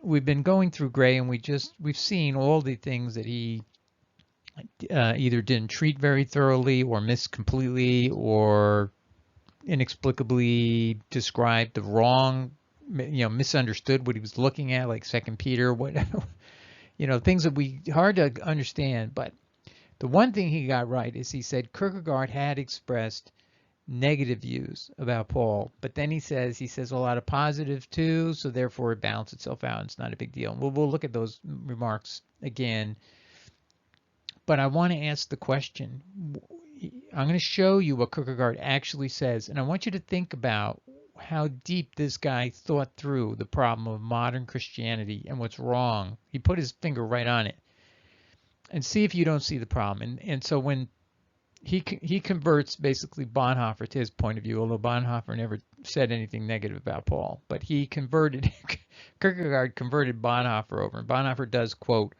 we've been going through Gray, and we've seen all the things that he either didn't treat very thoroughly, or missed completely, or inexplicably described the wrong, misunderstood what he was looking at, like Second Peter, what things that we hard to understand. But the one thing he got right is he said Kierkegaard had expressed negative views about Paul, but then he says a lot of positive too, so therefore it balances itself out. And it's not a big deal. And we'll look at those remarks again. But I want to ask the question. I'm going to show you what Kierkegaard actually says, and I want you to think about how deep this guy thought through the problem of modern Christianity and what's wrong. He put his finger right on it. And see if you don't see the problem. And so when he converts basically Bonhoeffer to his point of view, although Bonhoeffer never said anything negative about Paul, but he converted, Kierkegaard converted Bonhoeffer over. And Bonhoeffer does quote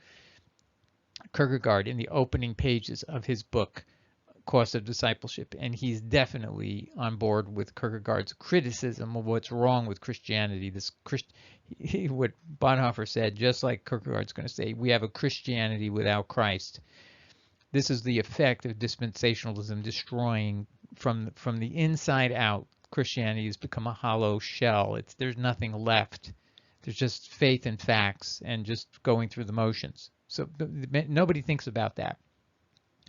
Kierkegaard in the opening pages of his book, Cost of Discipleship, and he's definitely on board with Kierkegaard's criticism of what's wrong with Christianity. What Bonhoeffer said, just like Kierkegaard's going to say, we have a Christianity without Christ. This is the effect of dispensationalism destroying from the inside out. Christianity has become a hollow shell. There's nothing left. There's just faith and facts and just going through the motions. So nobody thinks about that.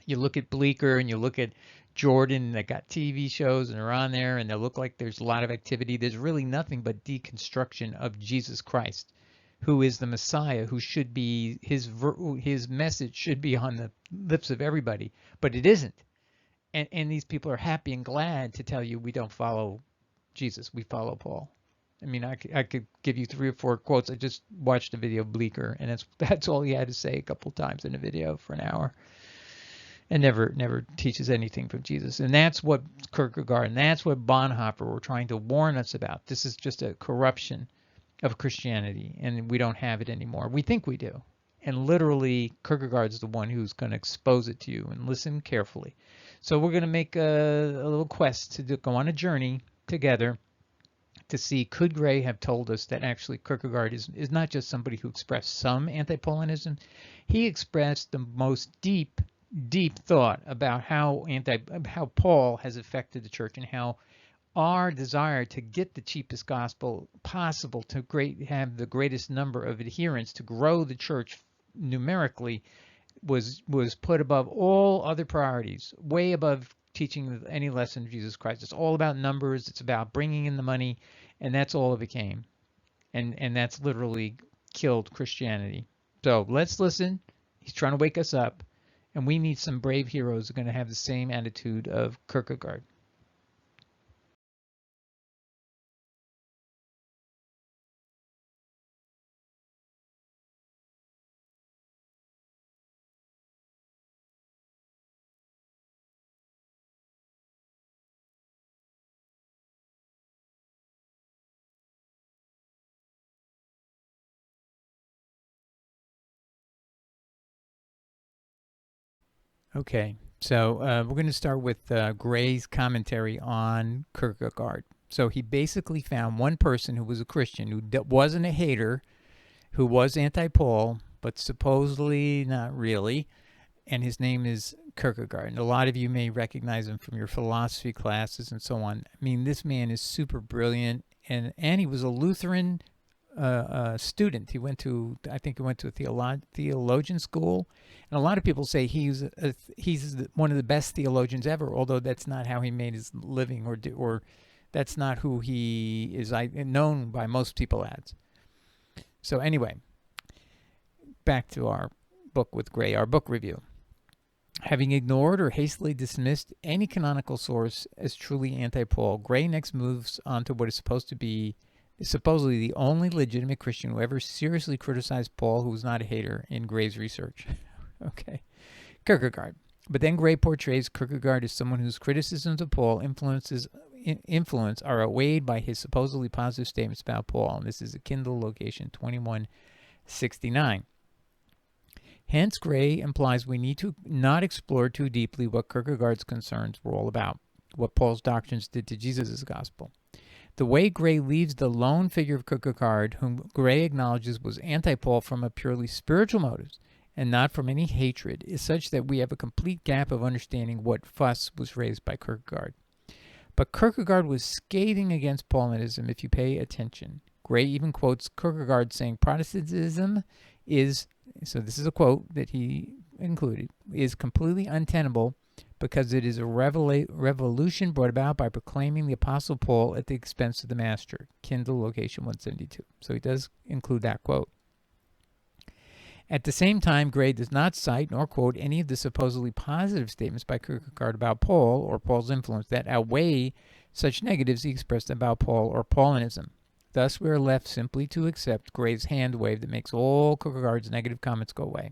You look at Bleecker and you look at Jordan, that got TV shows and are on there, and they look like there's a lot of activity. There's really nothing but deconstruction of Jesus Christ, who is the Messiah, who should be, his message should be on the lips of everybody, but it isn't. And these people are happy and glad to tell you we don't follow Jesus, we follow Paul. I mean, I could give you 3 or 4 quotes. I just watched a video of Bleecker, and that's all he had to say a couple times in a video for an hour. And never teaches anything from Jesus. And that's what Kierkegaard and that's what Bonhoeffer were trying to warn us about. This is just a corruption of Christianity, and we don't have it anymore. We think we do. And literally, Kierkegaard's the one who's going to expose it to you, and listen carefully. So we're going to make a little quest to go on a journey together to see, could Gray have told us that actually Kierkegaard is not just somebody who expressed some anti-Paulinism. He expressed the most deep thought about how Paul has affected the church, and how our desire to get the cheapest gospel possible, to have the greatest number of adherents, to grow the church numerically, was put above all other priorities, way above teaching any lesson of Jesus Christ. It's all about numbers. It's about bringing in the money, and that's all it became. And that's literally killed Christianity. So let's listen. He's trying to wake us up. And we need some brave heroes who are going to have the same attitude of Kierkegaard. Okay, so we're going to start with Gray's commentary on Kierkegaard. So he basically found one person who was a Christian, who wasn't a hater, who was anti-Paul, but supposedly not really, and his name is Kierkegaard. And a lot of you may recognize him from your philosophy classes and so on. I mean, this man is super brilliant, and he was a Lutheran student. He went to, I think he went to a theologian school, and a lot of people say he's one of the best theologians ever, although that's not how he made his living, or that's not who he is known by most people as. So anyway, back to our book with Gray, our book review. Having ignored or hastily dismissed any canonical source as truly anti-Paul, Gray next moves on to what is supposedly the only legitimate Christian who ever seriously criticized Paul, who was not a hater, in Gray's research. Okay. Kierkegaard. But then Gray portrays Kierkegaard as someone whose criticisms of Paul influence are outweighed by his supposedly positive statements about Paul. And this is a Kindle location 2169. Hence, Gray implies we need to not explore too deeply what Kierkegaard's concerns were all about, what Paul's doctrines did to Jesus' gospel. The way Gray leaves the lone figure of Kierkegaard, whom Gray acknowledges was anti-Paul from a purely spiritual motives and not from any hatred, is such that we have a complete gap of understanding what fuss was raised by Kierkegaard. But Kierkegaard was scathing against Paulinism if you pay attention. Gray even quotes Kierkegaard saying Protestantism is, so this is a quote that he included, is completely untenable because it is a revolution brought about by proclaiming the Apostle Paul at the expense of the Master. Kindle, location 172. So he does include that quote. At the same time, Gray does not cite nor quote any of the supposedly positive statements by Kierkegaard about Paul or Paul's influence that outweigh such negatives he expressed about Paul or Paulinism. Thus, we are left simply to accept Gray's hand wave that makes all Kierkegaard's negative comments go away.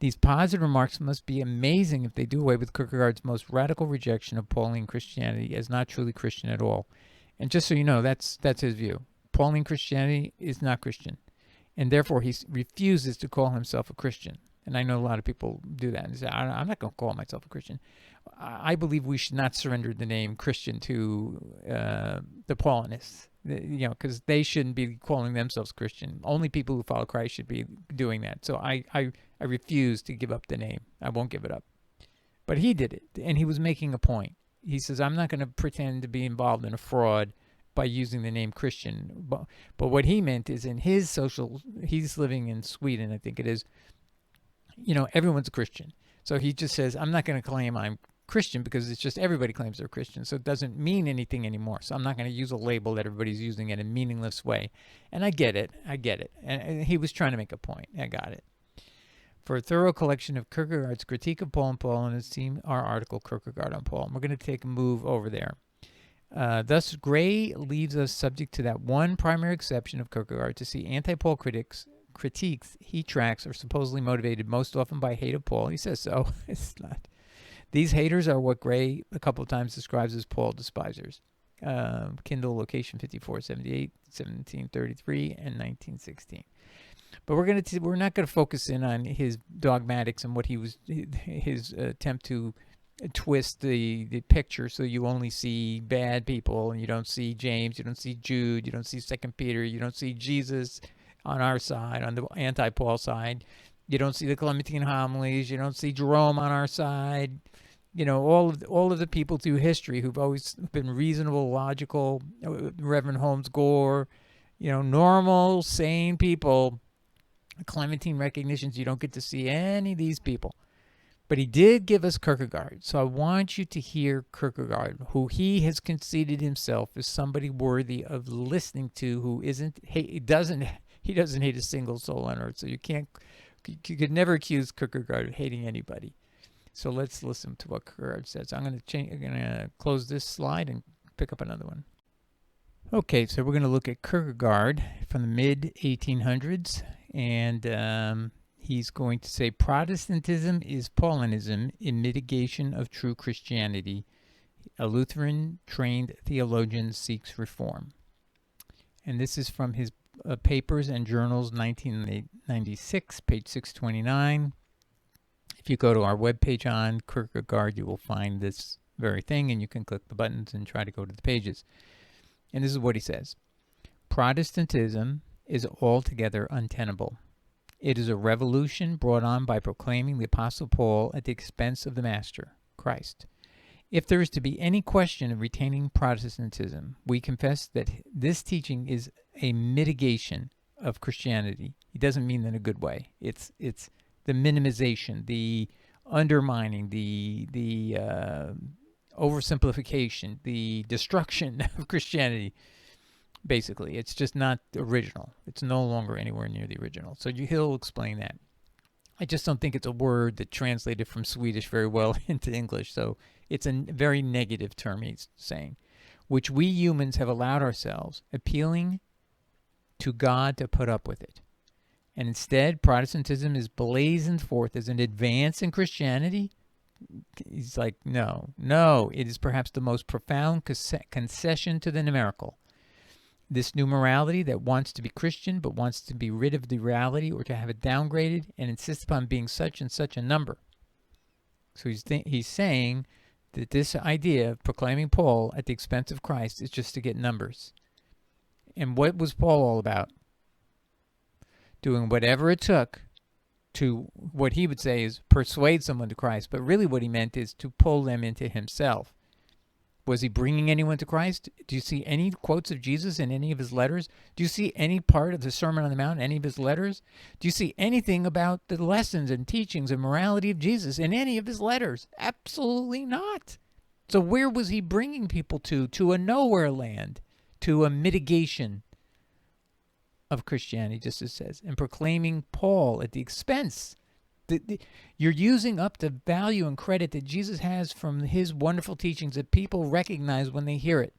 These positive remarks must be amazing if they do away with Kierkegaard's most radical rejection of Pauline Christianity as not truly Christian at all. And just so you know, that's his view. Pauline Christianity is not Christian, and therefore he refuses to call himself a Christian. And I know a lot of people do that and say, I'm not going to call myself a Christian. I believe we should not surrender the name Christian to the Paulinists, because they shouldn't be calling themselves Christian. Only people who follow Christ should be doing that. So I refuse to give up the name. I won't give it up. But he did it, and he was making a point. He says, I'm not going to pretend to be involved in a fraud by using the name Christian. But what he meant is in his social, he's living in Sweden, I think it is, everyone's a Christian. So he just says, I'm not going to claim I'm Christian because it's just everybody claims they're Christian. So it doesn't mean anything anymore. So I'm not going to use a label that everybody's using in a meaningless way. And I get it. And he was trying to make a point. I got it. For a thorough collection of Kierkegaard's critique of Paul and Paulinism, see our article, Kierkegaard on Paul. And we're going to take a move over there. Thus, Gray leaves us subject to that one primary exception of Kierkegaard to see anti-Paul critiques he tracks are supposedly motivated most often by hate of Paul. He says so. It's not. These haters are what Gray a couple of times describes as Paul despisers. Kindle, location 5478, 1733, and 1916. But we're not going to focus in on his dogmatics and what his attempt to twist the picture so you only see bad people and you don't see James, you don't see Jude, you don't see 2 Peter, you don't see Jesus on our side, on the anti-Paul side. You don't see the Clementine homilies, you don't see Jerome on our side. All of the people through history who've always been reasonable, logical, Reverend Holmes Gore, normal, sane people. Clementine recognitions, you don't get to see any of these people. But he did give us Kierkegaard. So I want you to hear Kierkegaard, who he has conceded himself is somebody worthy of listening to, who he doesn't hate a single soul on earth. So you could never accuse Kierkegaard of hating anybody. So let's listen to what Kierkegaard says. I'm going to close this slide and pick up another one. Okay, so we're going to look at Kierkegaard from the mid-1800s, and he's going to say Protestantism is Paulinism in mitigation of true Christianity. A Lutheran-trained theologian seeks reform. And this is from his Papers and Journals, 1996, page 629. If you go to our webpage on Kierkegaard, you will find this very thing, and you can click the buttons and try to go to the pages. And this is what he says. Protestantism is altogether untenable. It is a revolution brought on by proclaiming the Apostle Paul at the expense of the Master, Christ. If there is to be any question of retaining Protestantism, we confess that this teaching is a mitigation of Christianity. He doesn't mean that in a good way. It's the minimization, the undermining, the oversimplification, the destruction of Christianity. Basically, it's just not original. It's no longer anywhere near the original. So he'll explain that. I just don't think it's a word that translated from Swedish very well into English. So it's a very negative term he's saying, which we humans have allowed ourselves, appealing to God to put up with it. And instead, Protestantism is blazoned forth as an advance in Christianity. He's like, no, it is perhaps the most profound concession to the numerical. This new morality that wants to be Christian but wants to be rid of the reality or to have it downgraded and insists upon being such and such a number. So he's saying that this idea of proclaiming Paul at the expense of Christ is just to get numbers. And what was Paul all about? Doing whatever it took to, what he would say is, persuade someone to Christ. But really what he meant is to pull them into himself. Was he bringing anyone to Christ? Do you see any quotes of Jesus in any of his letters? Do you see any part of the Sermon on the Mount in any of his letters? Do you see anything about the lessons and teachings and morality of Jesus in any of his letters? Absolutely not. So where was he bringing people to? To a nowhere land, to a mitigation of Christianity, just as it says, and proclaiming Paul at the expense. You're using up the value and credit that Jesus has from his wonderful teachings that people recognize when they hear it.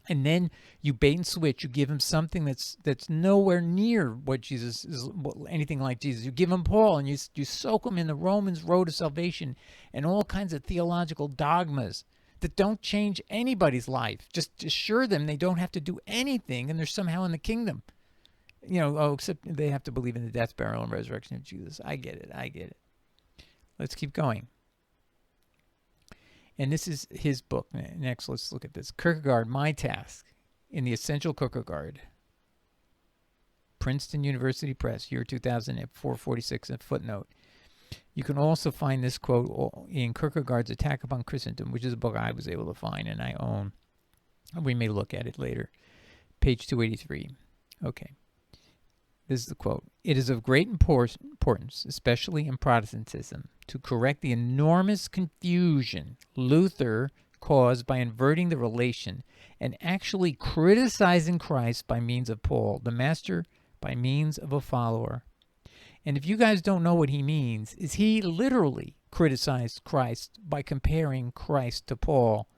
And then you bait and switch. You give him something that's nowhere near what Jesus is, anything like Jesus. You give him Paul, and you soak him in the Romans road to salvation and all kinds of theological dogmas that don't change anybody's life. Just assure them they don't have to do anything and they're somehow in the kingdom. Except they have to believe in the death, burial, and resurrection of Jesus. I get it. Let's keep going. And this is his book. Next, let's look at this. Kierkegaard, My Task, in the Essential Kierkegaard. Princeton University Press, year 2000, at 446, a footnote. You can also find this quote in Kierkegaard's Attack Upon Christendom, which is a book I was able to find and I own. We may look at it later. Page 283. Okay. This is the quote. It is of great importance, especially in Protestantism, to correct the enormous confusion Luther caused by inverting the relation and actually criticizing Christ by means of Paul, the master by means of a follower. And if you guys don't know what he means, is he literally criticized Christ by comparing Christ to Paul.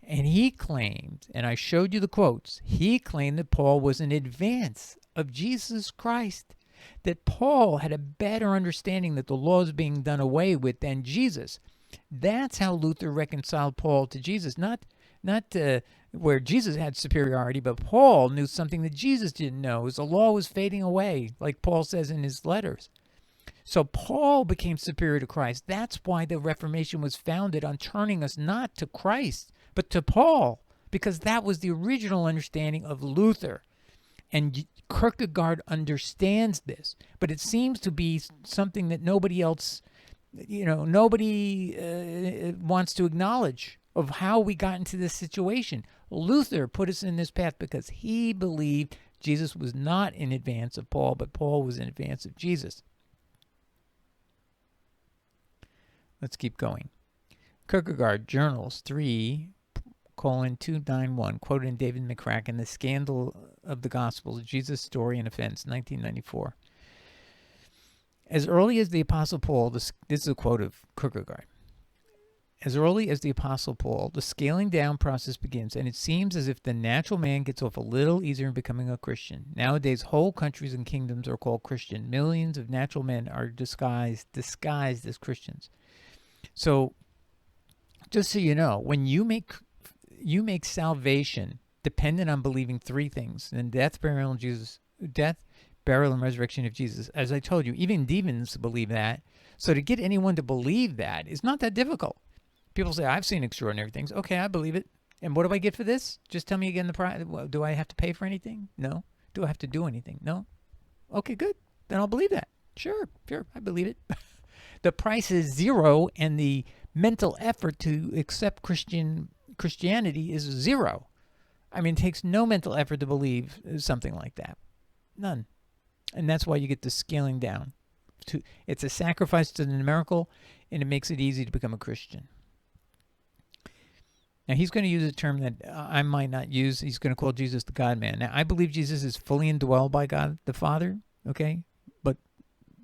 And he claimed, and I showed you the quotes, he claimed that Paul was in advance of Jesus Christ, that Paul had a better understanding that the law is being done away with than Jesus. That's how Luther reconciled Paul to Jesus, not where Jesus had superiority, but Paul knew something that Jesus didn't know, as the law was fading away, like Paul says in his letters. So Paul became superior to Christ. That's why the Reformation was founded on turning us not to Christ, but to Paul, because that was the original understanding of Luther. And Kierkegaard understands this, but it seems to be something that nobody else, nobody wants to acknowledge of how we got into this situation. Luther put us in this path because he believed Jesus was not in advance of Paul, but Paul was in advance of Jesus. Let's keep going. Kierkegaard, Journals 3:291, quoted in David McCracken, The Scandal of the Gospels, Jesus' Story and Offense, 1994. As early as the Apostle Paul, this is a quote of Kierkegaard. As early as the Apostle Paul, the scaling down process begins, and it seems as if the natural man gets off a little easier in becoming a Christian. Nowadays, whole countries and kingdoms are called Christian. Millions of natural men are disguised as Christians. So, just so you know, when you make salvation dependent on believing three things: in death, burial, and resurrection of Jesus. As I told you, even demons believe that. So to get anyone to believe that is not that difficult. People say, I've seen extraordinary things. Okay, I believe it. And what do I get for this? Just tell me again the price. Do I have to pay for anything? No. Do I have to do anything? No. Okay, good. Then I'll believe that. Sure, I believe it. The price is zero, and the mental effort to accept Christianity is zero. I mean, it takes no mental effort to believe something like that. None. And that's why you get the scaling down. It's a sacrifice to the numerical, and it makes it easy to become a Christian. Now, he's going to use a term that I might not use. He's going to call Jesus the God-man. Now, I believe Jesus is fully indwelled by God the Father, okay? But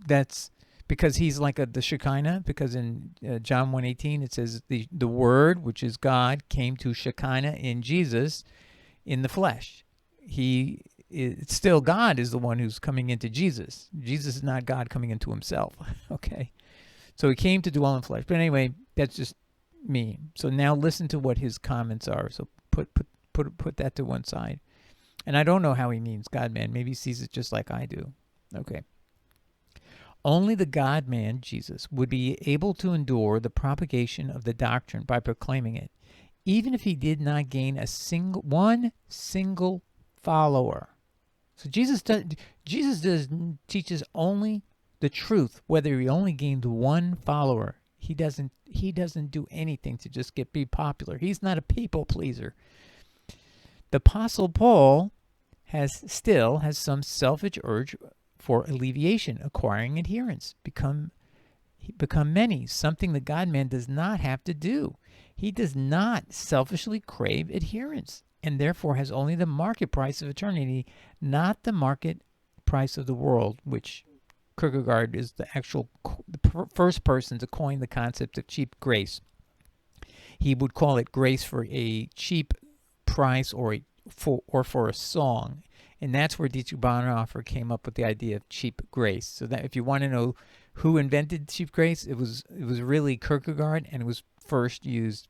that's because he's like the Shekinah, because in John 1:18 it says the Word, which is God, came to Shekinah in Jesus in the flesh. It's still God is the one who's coming into Jesus. Jesus is not God coming into himself, okay? So he came to dwell in flesh. But anyway, that's just me. So now listen to what his comments are. So put that to one side. And I don't know how he means God-man. Maybe he sees it just like I do. Okay. Only the God-man, Jesus, would be able to endure the propagation of the doctrine by proclaiming it, even if he did not gain one single follower. So Jesus teaches only the truth, whether he only gained one follower. He doesn't do anything to just be popular. He's not a people pleaser. The Apostle Paul still has some selfish urge for alleviation, acquiring adherents, become many, something the God-man does not have to do. He does not selfishly crave adherents, and therefore has only the market price of eternity, not the market price of the world, which Kierkegaard is the first person to coin the concept of cheap grace. He would call it grace for a cheap price or for a song. And that's where Dietrich Bonhoeffer came up with the idea of cheap grace. So that if you want to know who invented cheap grace, it was really Kierkegaard, and it was first used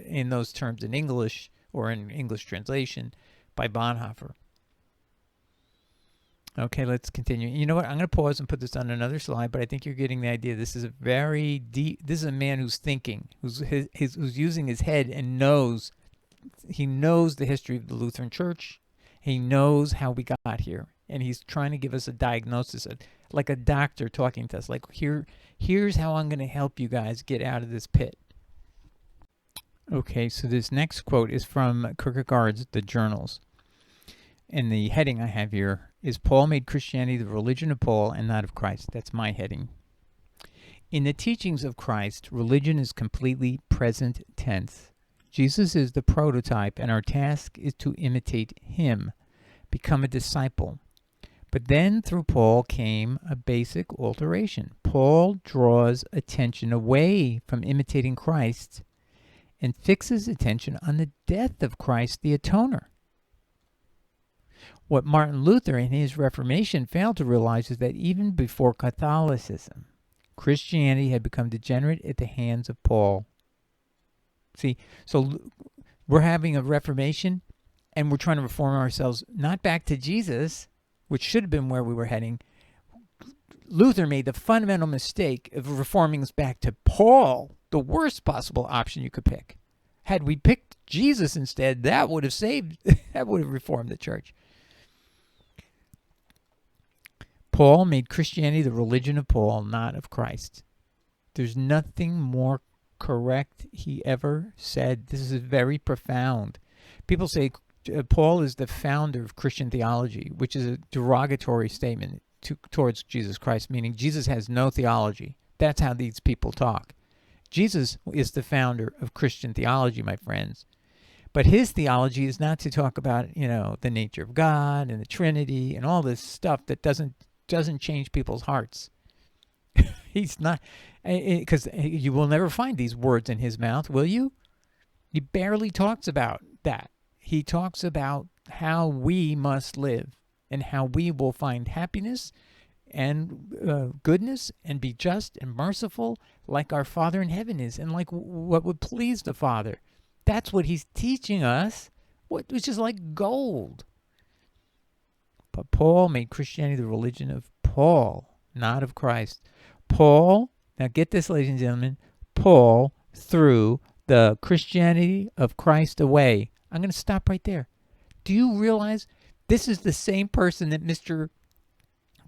in those terms in English, or in English translation, by Bonhoeffer. Okay, let's continue. You know what? I'm going to pause and put this on another slide, but I think you're getting the idea. This is a very deep. This is a man who's thinking, who's using his head and knows. He knows the history of the Lutheran Church. He knows how we got here, and he's trying to give us a diagnosis, like a doctor talking to us. Like, here's how I'm going to help you guys get out of this pit. Okay, so this next quote is from Kierkegaard's The Journals. And the heading I have here is Paul made Christianity the religion of Paul and not of Christ. That's my heading. In the teachings of Christ, religion is completely present tense. Jesus is the prototype, and our task is to imitate him, become a disciple. But then through Paul came a basic alteration. Paul draws attention away from imitating Christ and fixes attention on the death of Christ the Atoner. What Martin Luther in his Reformation failed to realize is that even before Catholicism, Christianity had become degenerate at the hands of Paul. See, so we're having a Reformation, and we're trying to reform ourselves not back to Jesus, which should have been where we were heading. Luther made the fundamental mistake of reforming us back to Paul, the worst possible option you could pick. Had we picked Jesus instead, that would have reformed the church. Paul made Christianity the religion of Paul, not of Christ. There's nothing more correct he ever said. This is very profound. People say Paul is the founder of Christian theology, which is a derogatory statement towards Jesus Christ, meaning Jesus has no theology. That's how these people talk. Jesus is the founder of Christian theology, my friends. But his theology is not to talk about, the nature of God and the Trinity and all this stuff that doesn't change people's hearts. He's not, because you will never find these words in his mouth, will you? He barely talks about that. He talks about how we must live and how we will find happiness and goodness and be just and merciful like our Father in heaven is, and like what would please the Father. That's what he's teaching us, which is like gold. But Paul made Christianity the religion of Paul, not of Christ. Paul, now get this, ladies and gentlemen, Paul threw the Christianity of Christ away. I'm going to stop right there. Do you realize this is the same person that Mr.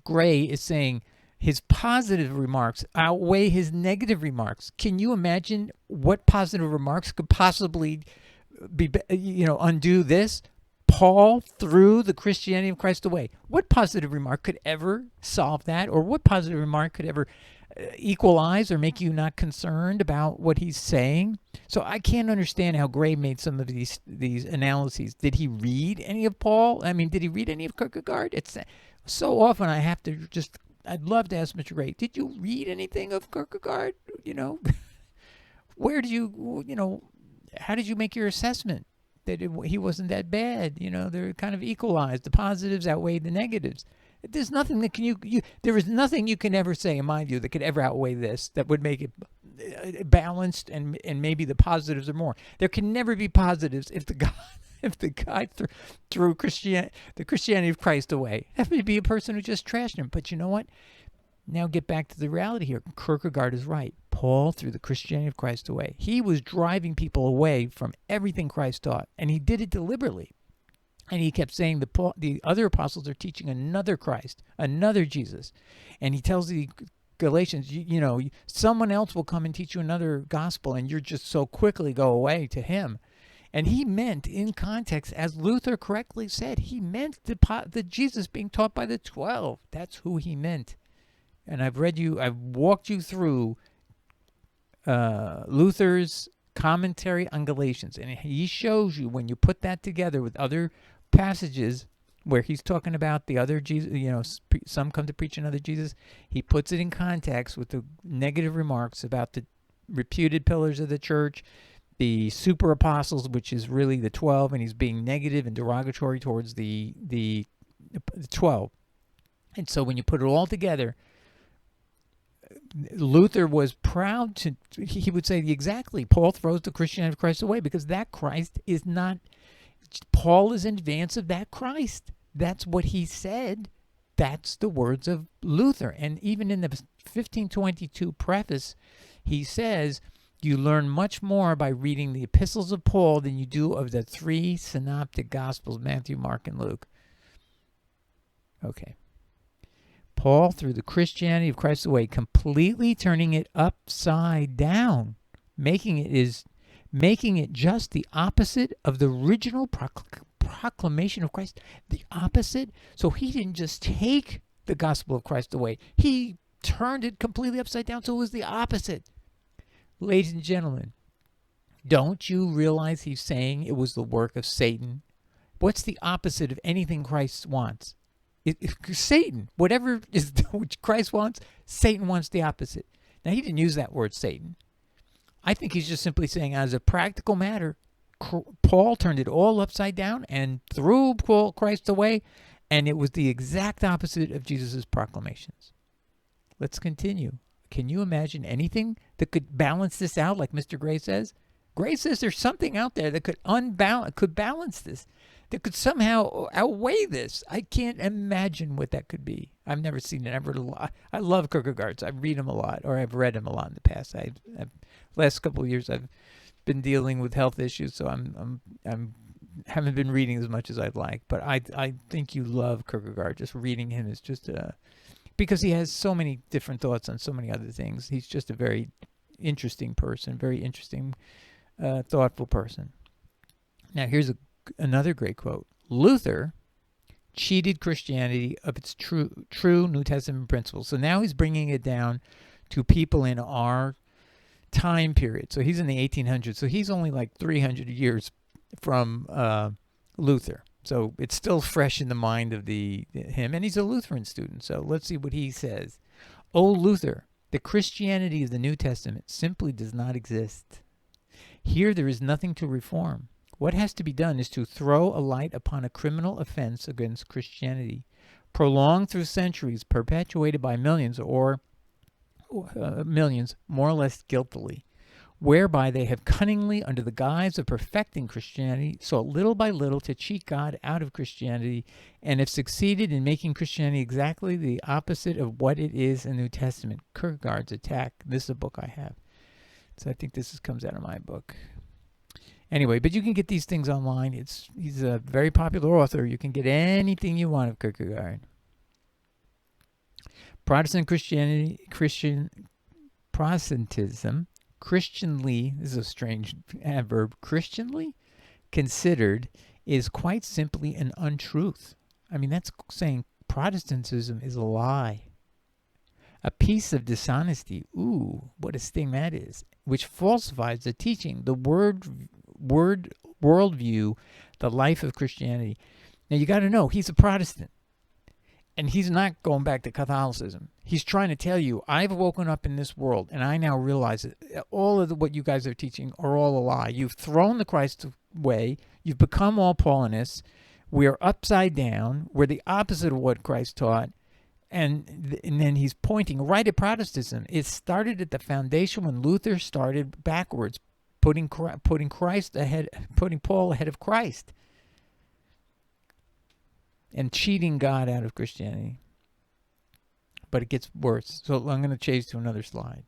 Gray is saying his positive remarks outweigh his negative remarks? Can you imagine what positive remarks could possibly undo this? Paul threw the Christianity of Christ away. What positive remark could ever solve that? Or what positive remark could ever equalize or make you not concerned about what he's saying? So I can't understand how Gray made some of these analyses. Did he read any of Paul? I mean, did he read any of Kierkegaard? It's so often I have to I'd love to ask Mr. Gray, did you read anything of Kierkegaard? Where did how did you make your assessment that he wasn't that bad? They're kind of equalized. The positives outweigh the negatives. There's nothing that there is nothing you can ever say, in my view, that could ever outweigh this, that would make it balanced and maybe the positives are more. There can never be positives if the guy threw the Christianity of Christ away. That would be a person who just trashed him. But you know what? Now get back to the reality here. Kierkegaard is right. Paul threw the Christianity of Christ away. He was driving people away from everything Christ taught, and he did it deliberately. And he kept saying the other apostles are teaching another Christ, another Jesus. And he tells the Galatians, you know, someone else will come and teach you another gospel, and you're just so quickly go away to him. And he meant, in context, as Luther correctly said, he meant the Jesus being taught by the 12. That's who he meant. And I've walked you through Luther's commentary on Galatians, and he shows you when you put that together with other passages where he's talking about the other Jesus, you know, some come to preach another Jesus, he puts it in context with the negative remarks about the reputed pillars of the church, the super apostles, which is really the 12, and he's being negative and derogatory towards the 12. And so when you put it all together, Luther was proud to, he would say exactly, Paul throws the Christianity of Christ away because that Christ is not, Paul is in advance of that Christ. That's what he said. That's the words of Luther. And even in the 1522 preface, he says, you learn much more by reading the epistles of Paul than you do of the 3 synoptic gospels, Matthew, Mark, and Luke. Okay. Paul threw the Christianity of Christ away, completely turning it upside down, making it just the opposite of the original proclamation of Christ. The opposite. So he didn't just take the gospel of Christ away. He turned it completely upside down, so it was the opposite. Ladies and gentlemen, don't you realize he's saying it was the work of Satan? What's the opposite of anything Christ wants? Satan. Whatever is which Christ wants, Satan wants the opposite. Now, he didn't use that word Satan. I think he's just simply saying, as a practical matter, Paul turned it all upside down and threw Christ away, and it was the exact opposite of Jesus' proclamations. Let's continue. Can you imagine anything that could balance this out, like Mr. Gray says? Gray says there's something out there that could balance this, that could somehow outweigh this. I can't imagine what that could be. I've never seen it. I love Kierkegaard. I read him a lot, or I've read him a lot in the past. Last couple of years I've been dealing with health issues, so I'm haven't been reading as much as I'd like. But I think you love Kierkegaard. Just reading him is just because he has so many different thoughts on so many other things. He's just a very interesting person, very interesting, thoughtful person. Now here's another great quote. Luther cheated Christianity of its true New Testament principles. So now he's bringing it down to people in our time period. So he's in the 1800s. So he's only like 300 years from Luther. So it's still fresh in the mind of him, and he's a Lutheran student. So let's see what he says. O Luther, the Christianity of the New Testament simply does not exist. Here there is nothing to reform. What has to be done is to throw a light upon a criminal offense against Christianity, prolonged through centuries, perpetuated by millions more or less guiltily, whereby they have cunningly, under the guise of perfecting Christianity, sought little by little to cheat God out of Christianity, and have succeeded in making Christianity exactly the opposite of what it is in the New Testament. Kierkegaard's Attack. This is a book I have. So I think this comes out of my book. Anyway, but you can get these things online. He's a very popular author. You can get anything you want of Kierkegaard. Protestantism, Christianly, this is a strange adverb, Christianly considered is quite simply an untruth. I mean, that's saying Protestantism is a lie. A piece of dishonesty, ooh, what a sting that is, which falsifies the teaching, the worldview, the life of Christianity. Now, you got to know, he's a Protestant. And he's not going back to Catholicism. He's trying to tell you, I've woken up in this world, and I now realize that all of what you guys are teaching are all a lie. You've thrown the Christ way. You've become all Paulinists. We're upside down. We're the opposite of what Christ taught. And then he's pointing right at Protestantism. It started at the foundation when Luther started backwards, putting Christ ahead, putting Paul ahead of Christ, and cheating God out of Christianity. but it gets worse. So I'm going to change to another slide.